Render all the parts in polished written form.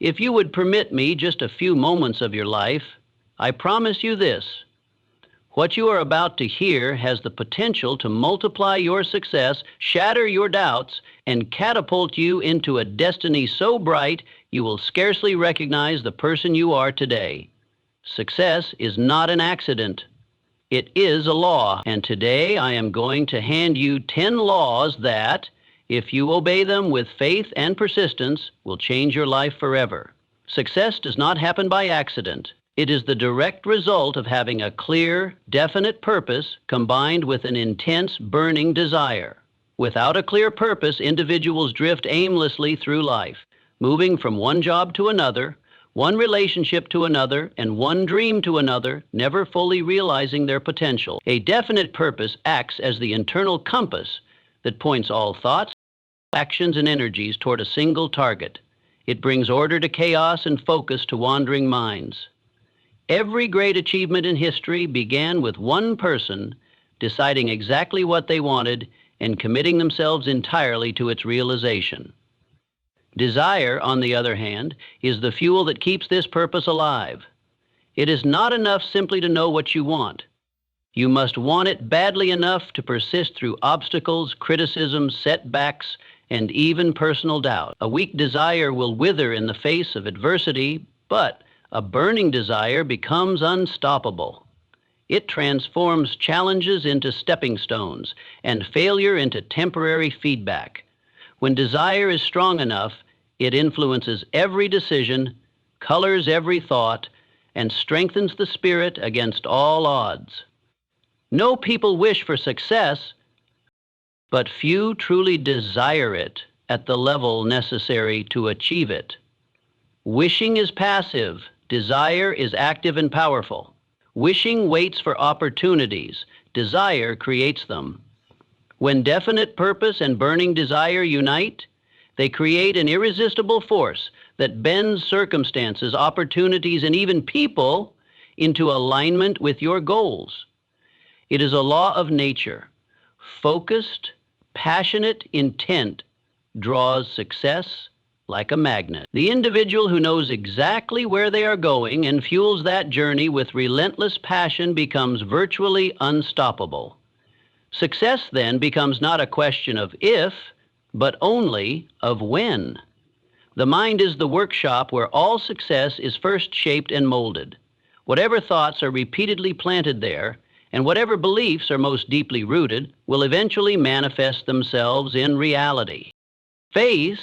If you would permit me just a few moments of your life, I promise you this. What you are about to hear has the potential to multiply your success, shatter your doubts, and catapult you into a destiny so bright you will scarcely recognize the person you are today. Success is not an accident. It is a law, and today I am going to hand you 10 laws that, if you obey them with faith and persistence, will change your life forever. Success does not happen by accident. It is the direct result of having a clear, definite purpose combined with an intense, burning desire. Without a clear purpose, individuals drift aimlessly through life, moving from one job to another, one relationship to another, and one dream to another, never fully realizing their potential. A definite purpose acts as the internal compass that points all thoughts, actions, and energies toward a single target. It brings order to chaos and focus to wandering minds. Every great achievement in history began with one person deciding exactly what they wanted and committing themselves entirely to its realization. Desire, on the other hand, is the fuel that keeps this purpose alive. It is not enough simply to know what you want. You must want it badly enough to persist through obstacles, criticism, setbacks, and even personal doubt. A weak desire will wither in the face of adversity, but a burning desire becomes unstoppable. It transforms challenges into stepping stones and failure into temporary feedback. When desire is strong enough, it influences every decision, colors every thought, and strengthens the spirit against all odds. No people wish for success, but few truly desire it at the level necessary to achieve it. Wishing is passive, desire is active and powerful. Wishing waits for opportunities, desire creates them. When definite purpose and burning desire unite, they create an irresistible force that bends circumstances, opportunities, and even people into alignment with your goals. It is a law of nature. Focused, passionate intent draws success like a magnet. The individual who knows exactly where they are going and fuels that journey with relentless passion becomes virtually unstoppable. Success then becomes not a question of if, but only of when. The mind is the workshop where all success is first shaped and molded. Whatever thoughts are repeatedly planted there, and whatever beliefs are most deeply rooted, will eventually manifest themselves in reality. Faith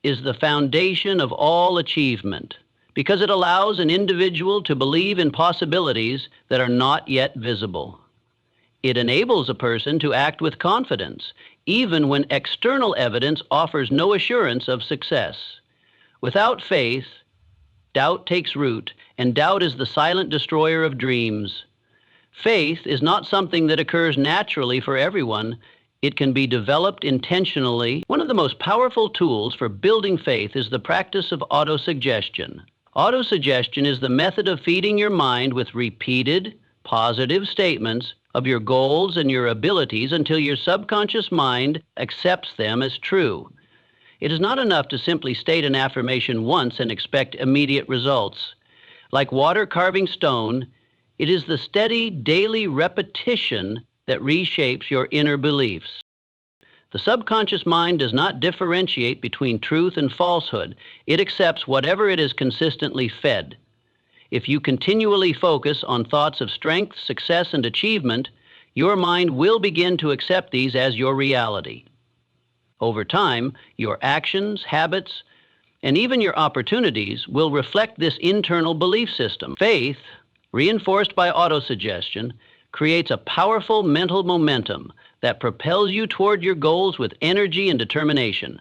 is the foundation of all achievement because it allows an individual to believe in possibilities that are not yet visible. It enables a person to act with confidence, even when external evidence offers no assurance of success. Without faith, doubt takes root, and doubt is the silent destroyer of dreams. Faith is not something that occurs naturally for everyone. It can be developed intentionally. One of the most powerful tools for building faith is the practice of autosuggestion. Autosuggestion is the method of feeding your mind with repeated, positive statements of your goals and your abilities until your subconscious mind accepts them as true. It is not enough to simply state an affirmation once and expect immediate results. Like water carving stone, it is the steady, daily repetition that reshapes your inner beliefs. The subconscious mind does not differentiate between truth and falsehood. It accepts whatever it is consistently fed. If you continually focus on thoughts of strength, success, and achievement, your mind will begin to accept these as your reality. Over time, your actions, habits, and even your opportunities will reflect this internal belief system. Faith, reinforced by autosuggestion, creates a powerful mental momentum that propels you toward your goals with energy and determination.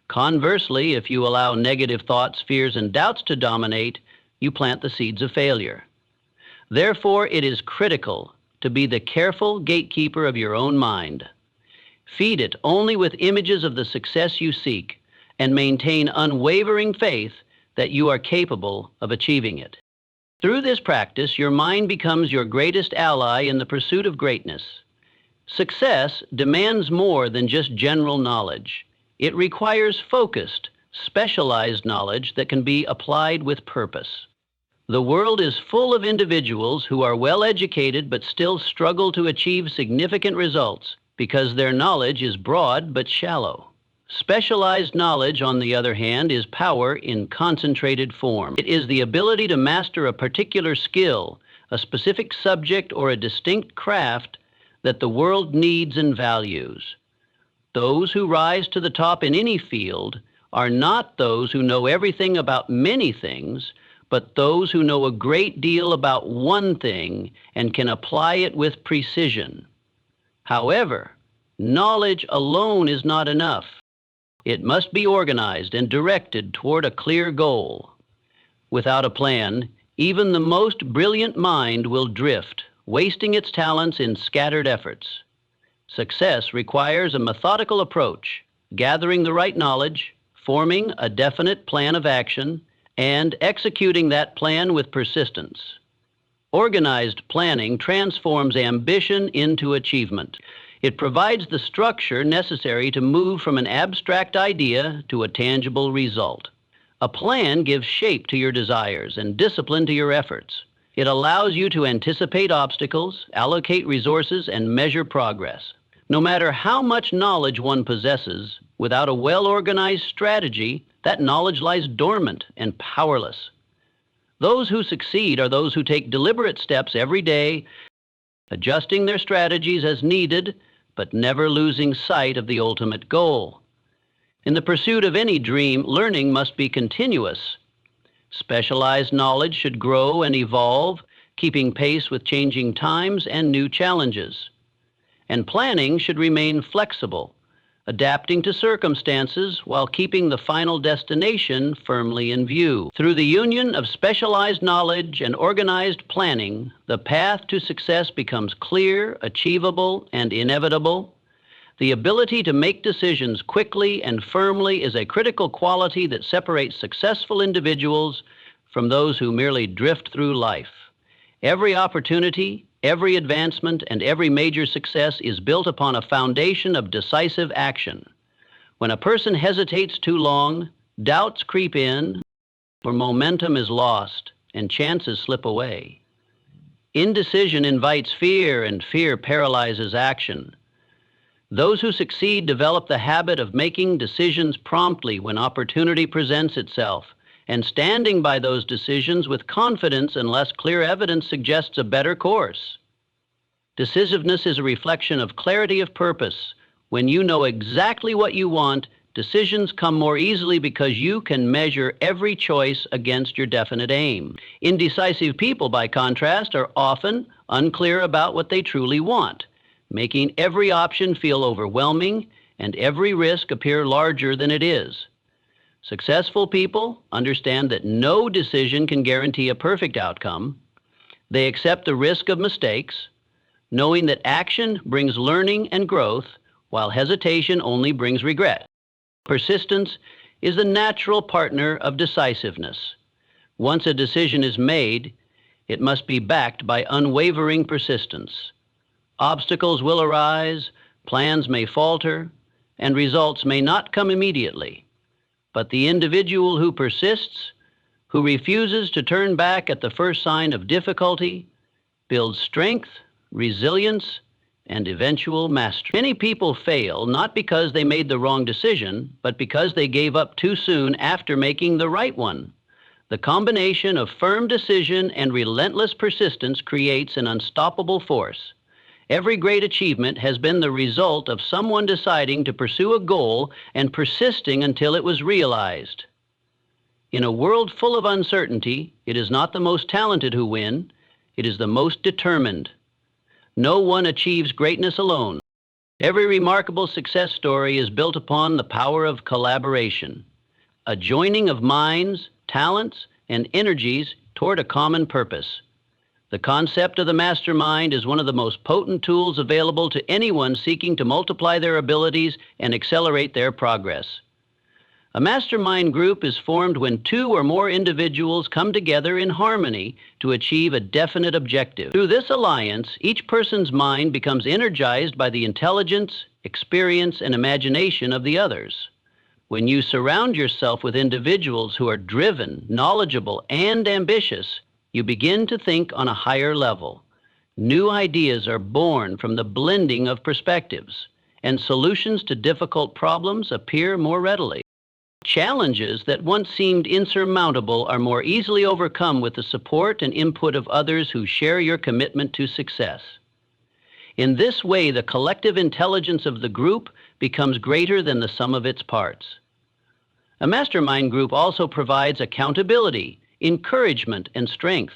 Conversely, if you allow negative thoughts, fears, and doubts to dominate, you plant the seeds of failure. Therefore, it is critical to be the careful gatekeeper of your own mind. Feed it only with images of the success you seek, and maintain unwavering faith that you are capable of achieving it. Through this practice, your mind becomes your greatest ally in the pursuit of greatness. Success demands more than just general knowledge. It requires focused, specialized knowledge that can be applied with purpose. The world is full of individuals who are well educated but still struggle to achieve significant results because their knowledge is broad but shallow. Specialized knowledge, on the other hand, is power in concentrated form. It is the ability to master a particular skill, a specific subject, or a distinct craft that the world needs and values. Those who rise to the top in any field are not those who know everything about many things, but those who know a great deal about one thing and can apply it with precision. However, knowledge alone is not enough. It must be organized and directed toward a clear goal. Without a plan, even the most brilliant mind will drift, wasting its talents in scattered efforts. Success requires a methodical approach, gathering the right knowledge, forming a definite plan of action, and executing that plan with persistence. Organized planning transforms ambition into achievement. It provides the structure necessary to move from an abstract idea to a tangible result. A plan gives shape to your desires and discipline to your efforts. It allows you to anticipate obstacles, allocate resources, and measure progress. No matter how much knowledge one possesses, without a well-organized strategy, that knowledge lies dormant and powerless. Those who succeed are those who take deliberate steps every day, adjusting their strategies as needed, but never losing sight of the ultimate goal. In the pursuit of any dream, learning must be continuous. Specialized knowledge should grow and evolve, keeping pace with changing times and new challenges. And planning should remain flexible, adapting to circumstances while keeping the final destination firmly in view. Through the union of specialized knowledge and organized planning, the path to success becomes clear, achievable, and inevitable. The ability to make decisions quickly and firmly is a critical quality that separates successful individuals from those who merely drift through life. Every opportunity, every advancement, and every major success is built upon a foundation of decisive action. When a person hesitates too long, doubts creep in, or momentum is lost, and chances slip away. Indecision invites fear, and fear paralyzes action. Those who succeed develop the habit of making decisions promptly when opportunity presents itself, and standing by those decisions with confidence unless clear evidence suggests a better course. Decisiveness is a reflection of clarity of purpose. When you know exactly what you want, decisions come more easily because you can measure every choice against your definite aim. Indecisive people, by contrast, are often unclear about what they truly want, making every option feel overwhelming and every risk appear larger than it is. Successful people understand that no decision can guarantee a perfect outcome. They accept the risk of mistakes, knowing that action brings learning and growth, while hesitation only brings regret. Persistence is the natural partner of decisiveness. Once a decision is made, it must be backed by unwavering persistence. Obstacles will arise, plans may falter, and results may not come immediately. But the individual who persists, who refuses to turn back at the first sign of difficulty, builds strength, resilience, and eventual mastery. Many people fail not because they made the wrong decision, but because they gave up too soon after making the right one. The combination of firm decision and relentless persistence creates an unstoppable force. Every great achievement has been the result of someone deciding to pursue a goal and persisting until it was realized. In a world full of uncertainty, it is not the most talented who win, it is the most determined. No one achieves greatness alone. Every remarkable success story is built upon the power of collaboration, a joining of minds, talents, and energies toward a common purpose. The concept of the mastermind is one of the most potent tools available to anyone seeking to multiply their abilities and accelerate their progress. A mastermind group is formed when two or more individuals come together in harmony to achieve a definite objective. Through this alliance, each person's mind becomes energized by the intelligence, experience, and imagination of the others. When you surround yourself with individuals who are driven, knowledgeable, and ambitious, you begin to think on a higher level. New ideas are born from the blending of perspectives, and solutions to difficult problems appear more readily. Challenges that once seemed insurmountable are more easily overcome with the support and input of others who share your commitment to success. In this way, the collective intelligence of the group becomes greater than the sum of its parts. A mastermind group also provides accountability, encouragement, and strength.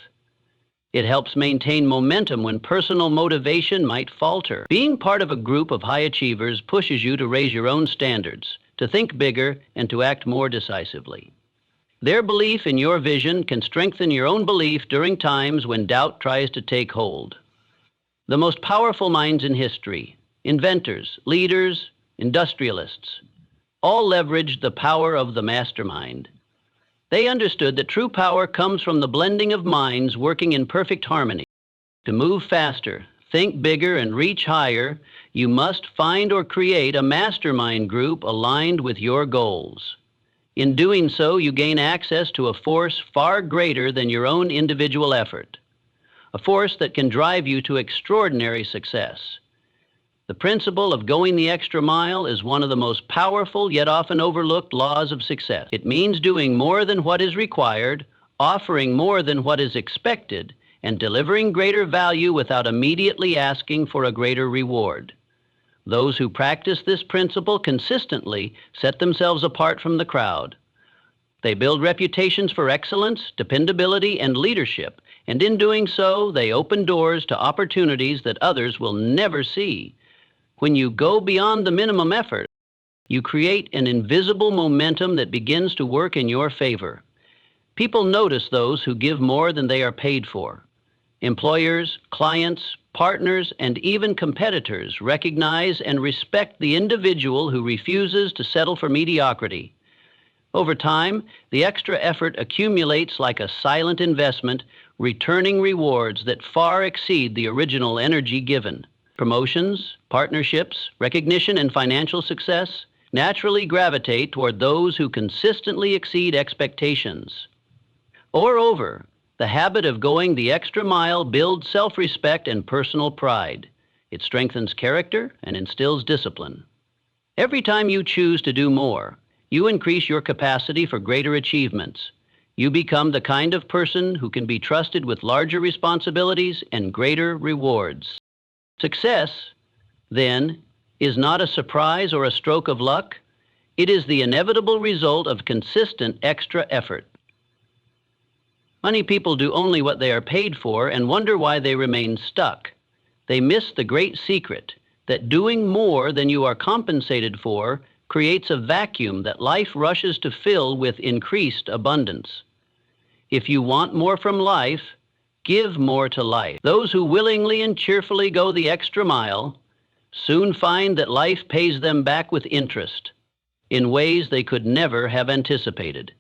It helps maintain momentum when personal motivation might falter. Being part of a group of high achievers pushes you to raise your own standards, to think bigger, and to act more decisively. Their belief in your vision can strengthen your own belief during times when doubt tries to take hold. The most powerful minds in history, inventors, leaders, industrialists, all leveraged the power of the mastermind. They understood that true power comes from the blending of minds working in perfect harmony. To move faster, think bigger, and reach higher, you must find or create a mastermind group aligned with your goals. In doing so, you gain access to a force far greater than your own individual effort, a force that can drive you to extraordinary success. The principle of going the extra mile is one of the most powerful yet often overlooked laws of success. It means doing more than what is required, offering more than what is expected, and delivering greater value without immediately asking for a greater reward. Those who practice this principle consistently set themselves apart from the crowd. They build reputations for excellence, dependability, and leadership, and in doing so, they open doors to opportunities that others will never see. When you go beyond the minimum effort, you create an invisible momentum that begins to work in your favor. People notice those who give more than they are paid for. Employers, clients, partners, and even competitors recognize and respect the individual who refuses to settle for mediocrity. Over time, the extra effort accumulates like a silent investment, returning rewards that far exceed the original energy given. Promotions, partnerships, recognition, and financial success naturally gravitate toward those who consistently exceed expectations. Moreover, the habit of going the extra mile builds self-respect and personal pride. It strengthens character and instills discipline. Every time you choose to do more, you increase your capacity for greater achievements. You become the kind of person who can be trusted with larger responsibilities and greater rewards. Success, then, is not a surprise or a stroke of luck. It is the inevitable result of consistent extra effort. Many people do only what they are paid for and wonder why they remain stuck. They miss the great secret that doing more than you are compensated for creates a vacuum that life rushes to fill with increased abundance. If you want more from life, give more to life. Those who willingly and cheerfully go the extra mile soon find that life pays them back with interest in ways they could never have anticipated.